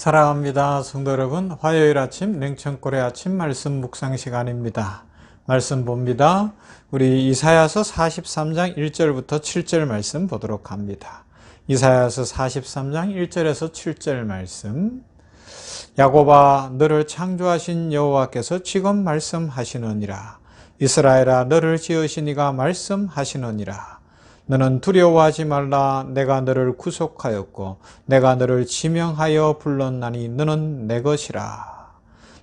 사랑합니다. 성도 여러분, 화요일 아침 냉천골의 아침 말씀 묵상 시간입니다. 말씀 봅니다. 우리 이사야서 43장 1절부터 7절 말씀 보도록 합니다. 이사야서 43장 1절에서 7절 말씀. 야곱아, 너를 창조하신 여호와께서 지금 말씀하시느니라. 이스라엘아, 너를 지으신 이가 말씀하시느니라. 너는 두려워하지 말라. 내가 너를 구속하였고 내가 너를 지명하여 불렀나니 너는 내 것이라.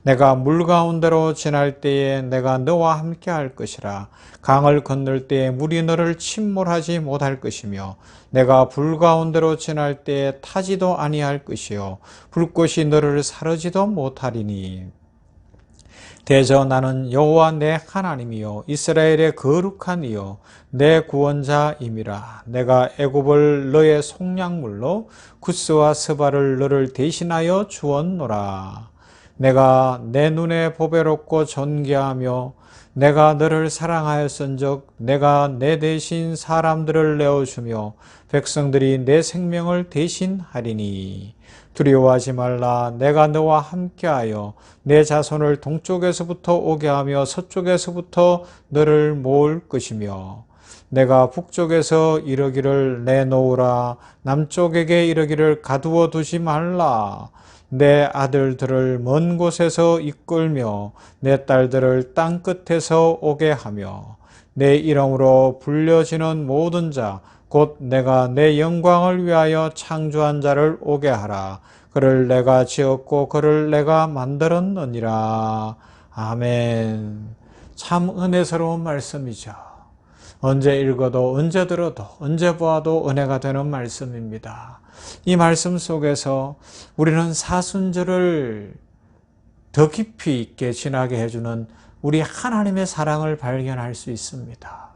내가 물 가운데로 지날 때에 내가 너와 함께 할 것이라. 강을 건널 때에 물이 너를 침몰하지 못할 것이며 내가 불 가운데로 지날 때에 타지도 아니할 것이요 불꽃이 너를 사르지도 못하리니. 대저 나는 여호와 내 하나님이요 이스라엘의 거룩한 이요 내 구원자임이라. 내가 애굽을 너의 속량물로 구스와 스바를 너를 대신하여 주었노라. 내가 내 눈에 보배롭고 존귀하며 내가 너를 사랑하였은즉 내가 내 대신 사람들을 내어주며 백성들이 내 생명을 대신하리니. 두려워하지 말라. 내가 너와 함께하여 내 자손을 동쪽에서부터 오게 하며 서쪽에서부터 너를 모을 것이며 내가 북쪽에서 이르기를 내놓으라. 남쪽에게 이르기를 가두어 두지 말라. 내 아들들을 먼 곳에서 이끌며 내 딸들을 땅 끝에서 오게 하며 내 이름으로 불려지는 모든 자 곧 내가 내 영광을 위하여 창조한 자를 오게 하라. 그를 내가 지었고 그를 내가 만들었느니라. 아멘. 참 은혜스러운 말씀이죠. 언제 읽어도 언제 들어도 언제 보아도 은혜가 되는 말씀입니다. 이 말씀 속에서 우리는 사순절을 더 깊이 있게 지나게 해주는 우리 하나님의 사랑을 발견할 수 있습니다.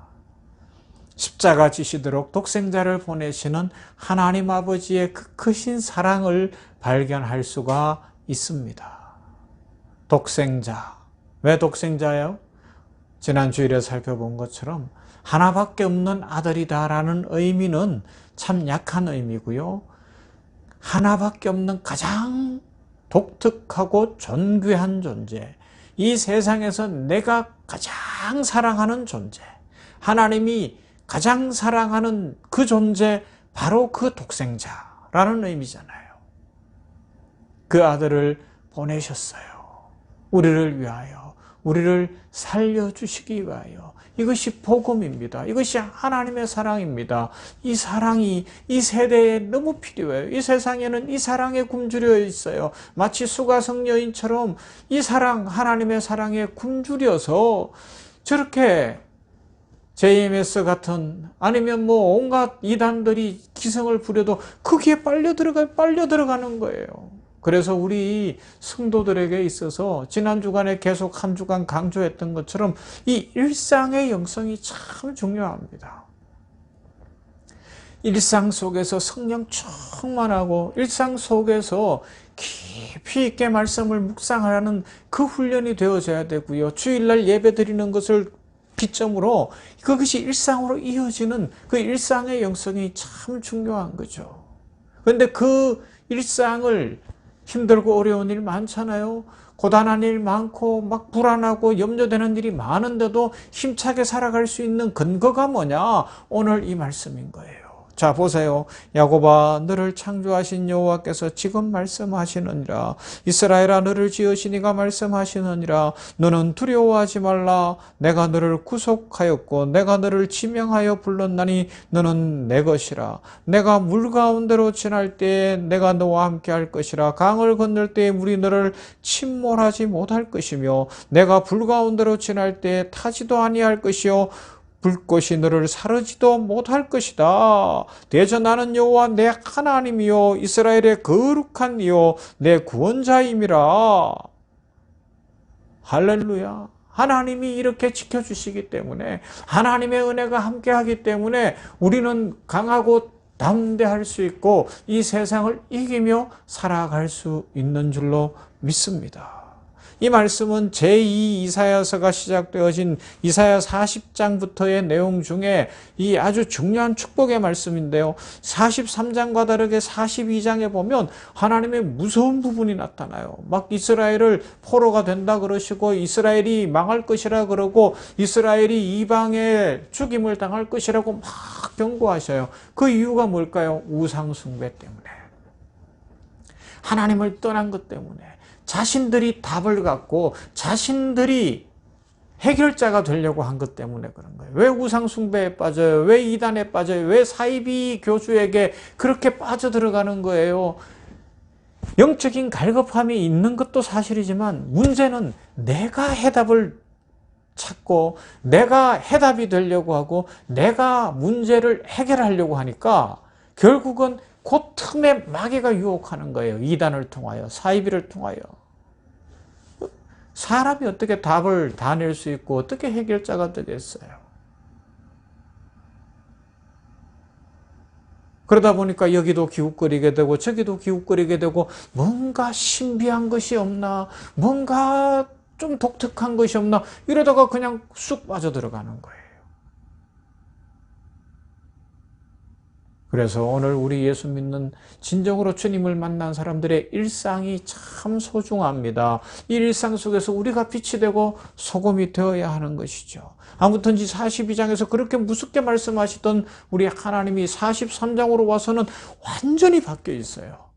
십자가 지시도록 독생자를 보내시는 하나님 아버지의 그 크신 사랑을 발견할 수가 있습니다. 독생자. 왜 독생자예요? 지난 주일에 살펴본 것처럼 하나밖에 없는 아들이다라는 의미는 참 약한 의미고요. 하나밖에 없는 가장 독특하고 존귀한 존재. 이 세상에서 내가 가장 사랑하는 존재. 하나님이 가장 사랑하는 그 존재, 바로 그 독생자라는 의미잖아요. 그 아들을 보내셨어요. 우리를 위하여, 우리를 살려주시기 위하여. 이것이 복음입니다. 이것이 하나님의 사랑입니다. 이 사랑이 이 세대에 너무 필요해요. 이 세상에는 이 사랑에 굶주려 있어요. 마치 수가성 여인처럼 이 사랑, 하나님의 사랑에 굶주려서 저렇게 JMS 같은 아니면 온갖 이단들이 기성을 부려도 거기에 빨려 들어가는 거예요. 그래서 우리 성도들에게 있어서 지난 주간에 계속 한 주간 강조했던 것처럼 이 일상의 영성이 참 중요합니다. 일상 속에서 성령 충만하고 일상 속에서 깊이 있게 말씀을 묵상하라는 그 훈련이 되어져야 되고요. 주일날 예배 드리는 것을 기점으로 그것이 일상으로 이어지는 그 일상의 영성이 참 중요한 거죠. 그런데 그 일상을 힘들고 어려운 일 많잖아요. 고단한 일 많고 막 불안하고 염려되는 일이 많은데도 힘차게 살아갈 수 있는 근거가 뭐냐? 오늘 이 말씀인 거예요. 자, 보세요. 야곱아, 너를 창조하신 여호와께서 지금 말씀하시느니라. 이스라엘아, 너를 지으신 이가 말씀하시느니라. 너는 두려워하지 말라. 내가 너를 구속하였고 내가 너를 지명하여 불렀나니 너는 내 것이라. 내가 물 가운데로 지날 때에 내가 너와 함께 할 것이라. 강을 건널 때에 물이 너를 침몰하지 못할 것이며 내가 불 가운데로 지날 때에 타지도 아니할 것이요 불꽃이 너를 사르지도 못할 것이다. 대저 나는 여호와 내 하나님이요 이스라엘의 거룩한 이요 내 구원자임이라. 할렐루야. 하나님이 이렇게 지켜주시기 때문에, 하나님의 은혜가 함께하기 때문에 우리는 강하고 담대할 수 있고 이 세상을 이기며 살아갈 수 있는 줄로 믿습니다. 이 말씀은 제2 이사야서가 시작되어진 이사야 40장부터의 내용 중에 이 아주 중요한 축복의 말씀인데요. 43장과 다르게 42장에 보면 하나님의 무서운 부분이 나타나요. 막 이스라엘을 포로가 된다 그러시고 이스라엘이 망할 것이라 그러고 이스라엘이 이방의 죽임을 당할 것이라고 막 경고하셔요. 그 이유가 뭘까요? 우상 숭배 때문에. 하나님을 떠난 것 때문에. 자신들이 답을 갖고 자신들이 해결자가 되려고 한 것 때문에 그런 거예요. 왜 우상 숭배에 빠져요? 왜 이단에 빠져요? 왜 사이비 교주에게 그렇게 빠져들어가는 거예요? 영적인 갈급함이 있는 것도 사실이지만 문제는 내가 해답을 찾고 내가 해답이 되려고 하고 내가 문제를 해결하려고 하니까 결국은 그 틈에 마귀가 유혹하는 거예요. 이단을 통하여, 사이비를 통하여. 사람이 어떻게 답을 다 낼 수 있고 어떻게 해결자가 되겠어요? 그러다 보니까 여기도 기웃거리게 되고 저기도 기웃거리게 되고 뭔가 신비한 것이 없나, 뭔가 좀 독특한 것이 없나 이러다가 그냥 쑥 빠져들어가는 거예요. 그래서 오늘 우리 예수 믿는 진정으로 주님을 만난 사람들의 일상이 참 소중합니다. 이 일상 속에서 우리가 빛이 되고 소금이 되어야 하는 것이죠. 아무튼지 42장에서 그렇게 무섭게 말씀하시던 우리 하나님이 43장으로 와서는 완전히 바뀌어 있어요.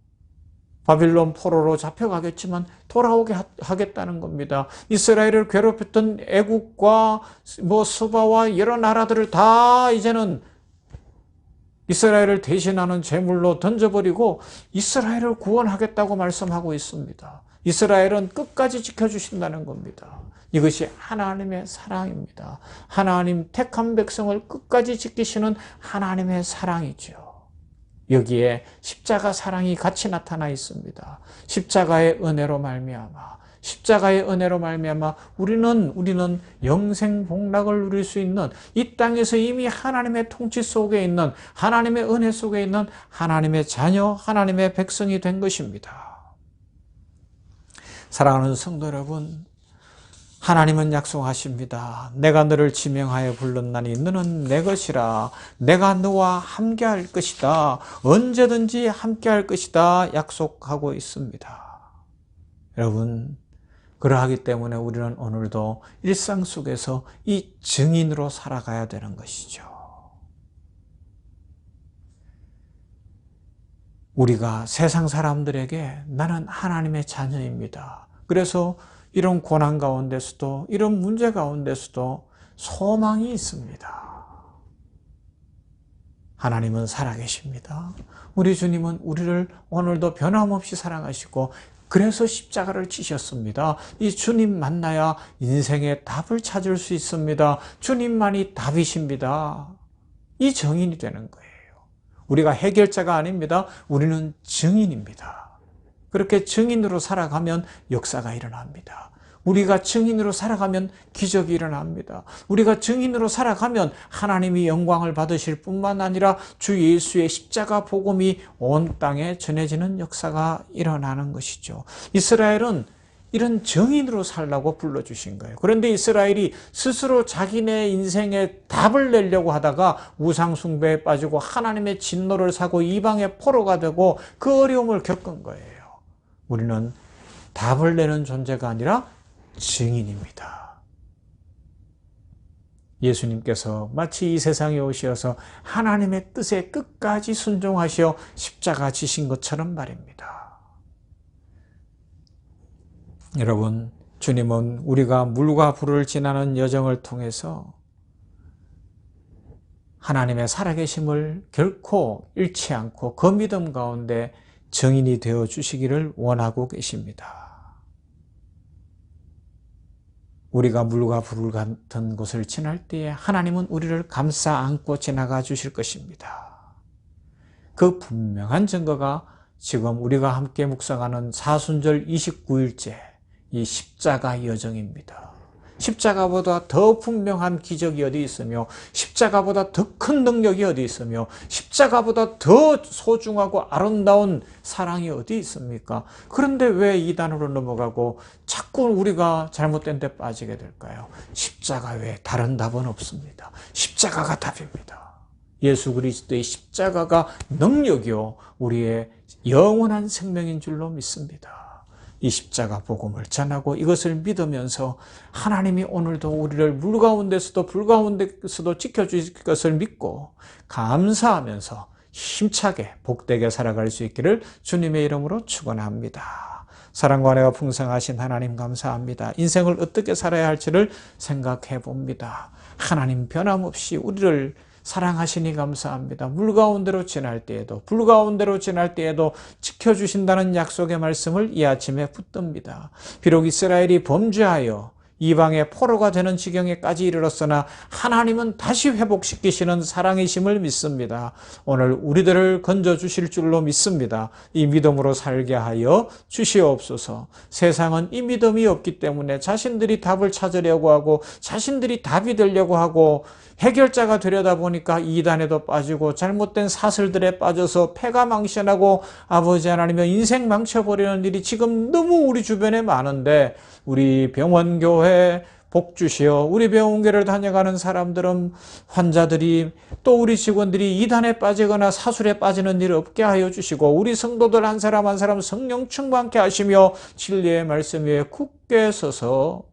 바빌론 포로로 잡혀가겠지만 돌아오게 하겠다는 겁니다. 이스라엘을 괴롭혔던 애국과 스바와 여러 나라들을 다 이제는 이스라엘을 대신하는 제물로 던져버리고 이스라엘을 구원하겠다고 말씀하고 있습니다. 이스라엘은 끝까지 지켜주신다는 겁니다. 이것이 하나님의 사랑입니다. 하나님 택한 백성을 끝까지 지키시는 하나님의 사랑이죠. 여기에 십자가 사랑이 같이 나타나 있습니다. 십자가의 은혜로 말미암아 우리는 영생 복락을 누릴 수 있는 이 땅에서 이미 하나님의 통치 속에 있는 하나님의 은혜 속에 있는 하나님의 자녀, 하나님의 백성이 된 것입니다. 사랑하는 성도 여러분, 하나님은 약속하십니다. 내가 너를 지명하여 불렀나니 너는 내 것이라. 내가 너와 함께할 것이다. 언제든지 함께할 것이다. 약속하고 있습니다. 여러분, 그러하기 때문에 우리는 오늘도 일상 속에서 이 증인으로 살아가야 되는 것이죠. 우리가 세상 사람들에게 나는 하나님의 자녀입니다. 그래서 이런 고난 가운데서도 이런 문제 가운데서도 소망이 있습니다. 하나님은 살아계십니다. 우리 주님은 우리를 오늘도 변함없이 사랑하시고 그래서 십자가를 지셨습니다. 이 주님 만나야 인생의 답을 찾을 수 있습니다. 주님만이 답이십니다. 이 증인이 되는 거예요. 우리가 해결자가 아닙니다. 우리는 증인입니다. 그렇게 증인으로 살아가면 역사가 일어납니다. 우리가 증인으로 살아가면 기적이 일어납니다. 우리가 증인으로 살아가면 하나님이 영광을 받으실 뿐만 아니라 주 예수의 십자가 복음이 온 땅에 전해지는 역사가 일어나는 것이죠. 이스라엘은 이런 증인으로 살라고 불러주신 거예요. 그런데 이스라엘이 스스로 자기네 인생에 답을 내려고 하다가 우상 숭배에 빠지고 하나님의 진노를 사고 이방의 포로가 되고 그 어려움을 겪은 거예요. 우리는 답을 내는 존재가 아니라 증인입니다. 예수님께서 마치 이 세상에 오셔서 하나님의 뜻에 끝까지 순종하시어 십자가 지신 것처럼 말입니다. 여러분, 주님은 우리가 물과 불을 지나는 여정을 통해서 하나님의 살아계심을 결코 잃지 않고 그 믿음 가운데 증인이 되어 주시기를 원하고 계십니다. 우리가 물과 불 같은 곳을 지날 때에 하나님은 우리를 감싸 안고 지나가 주실 것입니다. 그 분명한 증거가 지금 우리가 함께 묵상하는 사순절 29일째 이 십자가 여정입니다. 십자가보다 더 분명한 기적이 어디 있으며 십자가보다 더 큰 능력이 어디 있으며 십자가보다 더 소중하고 아름다운 사랑이 어디 있습니까? 그런데 왜 이단으로 넘어가고 자꾸 우리가 잘못된 데 빠지게 될까요? 십자가 외에 다른 답은 없습니다. 십자가가 답입니다. 예수 그리스도의 십자가가 능력이요 우리의 영원한 생명인 줄로 믿습니다. 이 십자가 복음을 전하고 이것을 믿으면서 하나님이 오늘도 우리를 물 가운데서도 불 가운데서도 지켜주실 것을 믿고 감사하면서 힘차게 복되게 살아갈 수 있기를 주님의 이름으로 축원합니다. 사랑과 은혜가 풍성하신 하나님 감사합니다. 인생을 어떻게 살아야 할지를 생각해 봅니다. 하나님 변함없이 우리를 사랑하시니 감사합니다. 물 가운데로 지날 때에도 불 가운데로 지날 때에도 지켜주신다는 약속의 말씀을 이 아침에 붙듭니다. 비록 이스라엘이 범죄하여 이방의 포로가 되는 지경에까지 이르렀으나 하나님은 다시 회복시키시는 사랑이심을 믿습니다. 오늘 우리들을 건져주실 줄로 믿습니다. 이 믿음으로 살게 하여 주시옵소서. 세상은 이 믿음이 없기 때문에 자신들이 답을 찾으려고 하고 자신들이 답이 되려고 하고 해결자가 되려다 보니까 이단에도 빠지고 잘못된 사슬들에 빠져서 패가 망신하고 아버지 하나님의 인생 망쳐버리는 일이 지금 너무 우리 주변에 많은데 우리 병원교회 복 주시어 우리 병원교회를 다녀가는 사람들은 환자들이 또 우리 직원들이 이단에 빠지거나 사술에 빠지는 일 없게 하여 주시고 우리 성도들 한 사람 한 사람 성령 충만케 하시며 진리의 말씀 위에 굳게 서서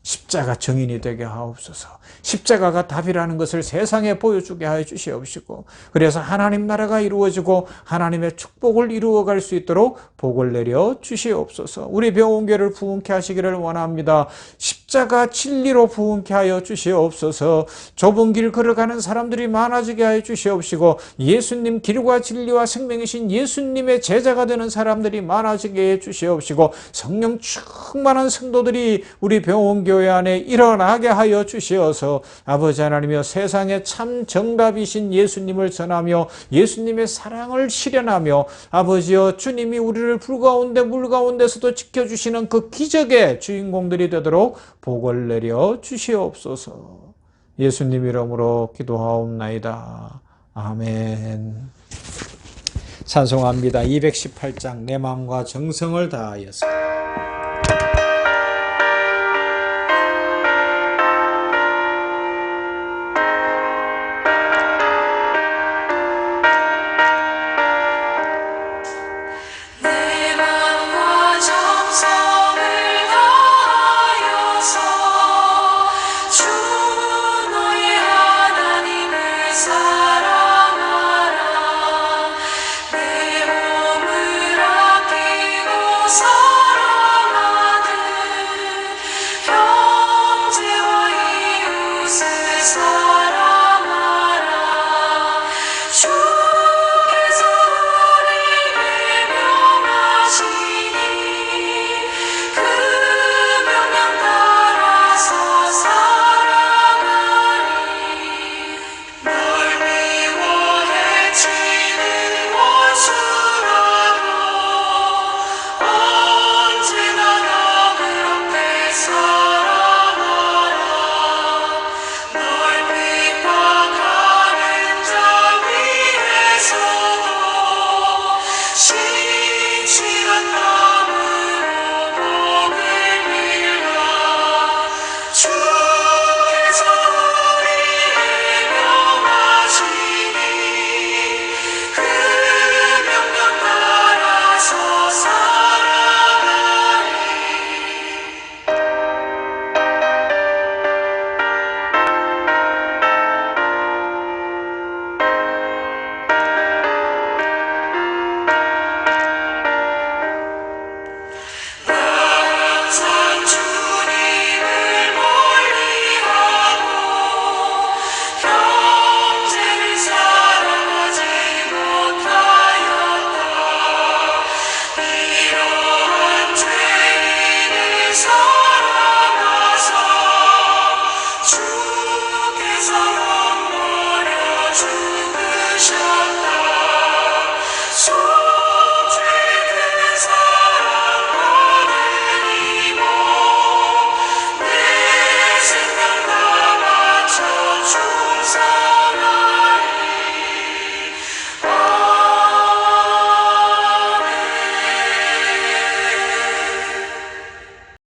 십자가 증인이 되게 하옵소서. 십자가가 답이라는 것을 세상에 보여주게 하여 주시옵시고 그래서 하나님 나라가 이루어지고 하나님의 축복을 이루어갈 수 있도록 복을 내려 주시옵소서. 우리 병원교회를 부흥케 하시기를 원합니다. 십자가 진리로 부흥케 하여 주시옵소서. 좁은 길 걸어가는 사람들이 많아지게 하여 주시옵시고 예수님 길과 진리와 생명이신 예수님의 제자가 되는 사람들이 많아지게 해 주시옵시고 성령 충만한 성도들이 우리 병원교회 안에 일어나게 하여 주시어서 아버지 하나님이여 세상에 참 정답이신 예수님을 전하며 예수님의 사랑을 실현하며 아버지여 주님이 우리를 불 가운데 물 가운데서도 지켜주시는 그 기적의 주인공들이 되도록 복을 내려 주시옵소서. 예수님 이름으로 기도하옵나이다. 아멘. 찬송합니다. 218장 내 마음과 정성을 다하여서